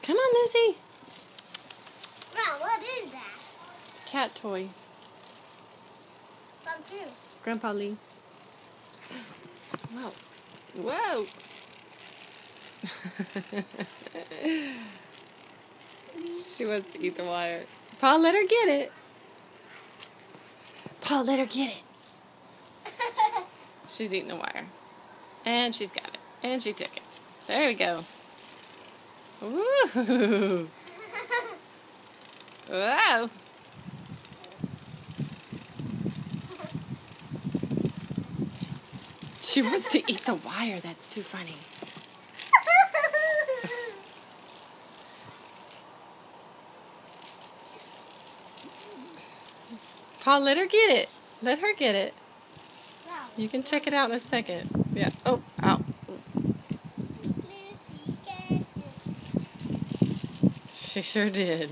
Come on, Lucy. Wow, what is that? It's a cat toy. From who? Grandpa Lee. Whoa. Whoa. She wants to eat the wire. Paul, let her get it. Paul, let her get it. She's eating the wire. And she's got it. And she took it. There we go. Woo! Whoa! She wants to eat the wire. That's too funny. Paul, let her get it. Let her get it. You can check it out in a second. Yeah. Oh, ow. She sure did.